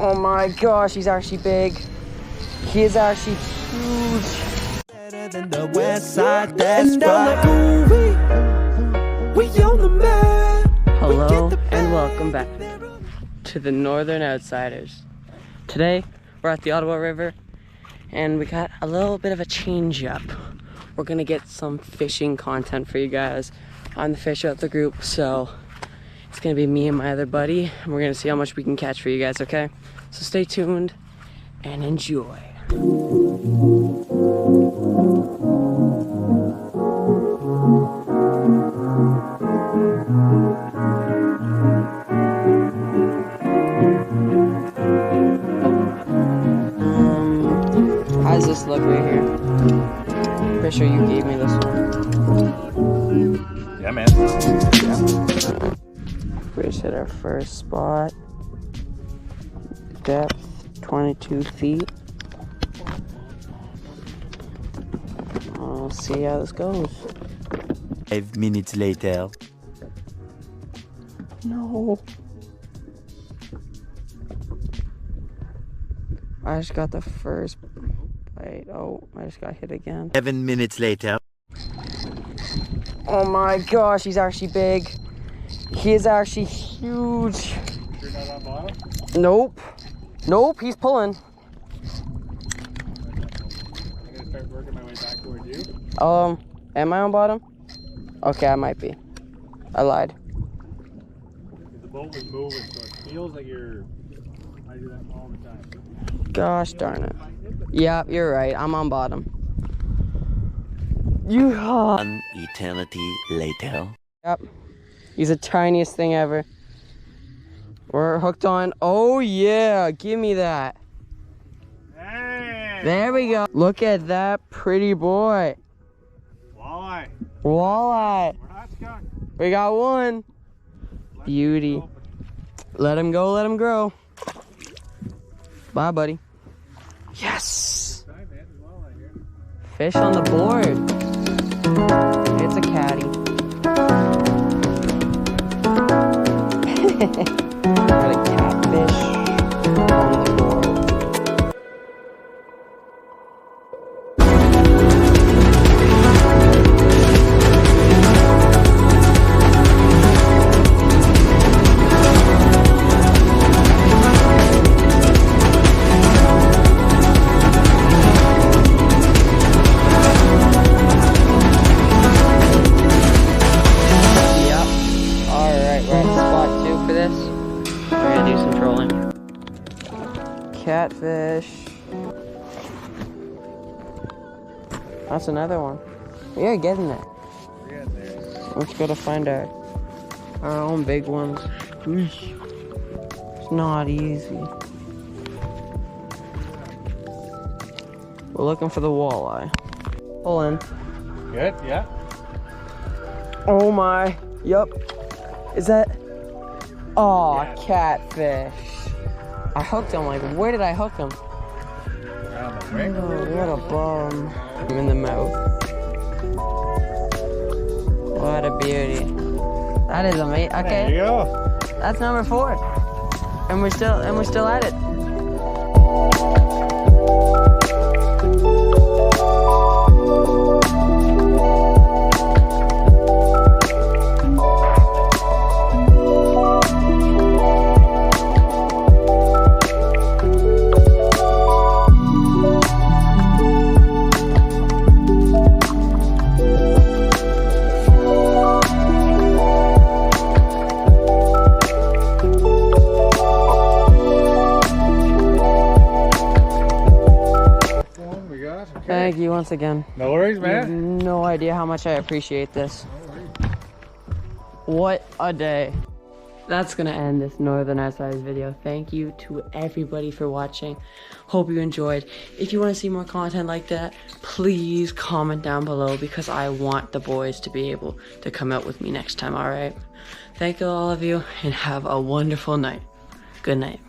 Oh my gosh, he's actually big. He is actually huge. Better than the west side, that's right. We on the map. Hello and welcome back to the Northern Outsiders. Today we're at the Ottawa River and we got a little bit of a change up. We're gonna get some fishing content for you guys. I'm the fisher of the group, so it's gonna be me and my other buddy, and we're gonna see how much we can catch for you guys, okay? So stay tuned and enjoy. How does this look right here? Pretty sure you gave me this one. Yeah, man. Yeah. We just hit our first spot. Depth 22 feet. We'll see how this goes. 5 minutes later. No. I just got the first bite. Oh, I just got hit again. 7 minutes later. Oh my gosh, he's actually big. He is actually huge. You're not on bottom? Nope. Nope, he's pulling. I'm gonna start working my way back towards you. Am I on bottom? Okay, I might be. I lied. The boat was moving, so it feels like you're. I do that all the time. Gosh darn it. Yeah, you're right. I'm on bottom. An eternity later. Yep. He's the tiniest thing ever. We're hooked on. Oh yeah, give me that. Hey! There we go. Look at that pretty boy. Walleye. Walleye. We're not skunk. We got one. Beauty. Let him go, let him grow. Bye, buddy. Yes. Time, man. There's walleye here. Fish on the board. It's a caddy. Got a catfish on the board. Catfish. That's another one. We are getting there. We're getting there. Let's go to find our own big ones. It's not easy. We're looking for the walleye. Pull in. Good, yeah. Oh my. Yup. Is that? Oh, Yeah. catfish. I hooked him. Like, where did I hook him? Around the ring. Oh, what a bum. I'm in the mouth. What a beauty. That is amazing. Okay. There you go. That's number 4. And we're still at it. Thank you once again. No worries, You have man. no idea how much I appreciate this. What a day. That's gonna end this Northern Outsiders video. Thank you to everybody for watching. Hope you enjoyed. If you want to see more content like that, please comment down below because I want the boys to be able to come out with me next time, alright? Thank you all of you and have a wonderful night. Good night.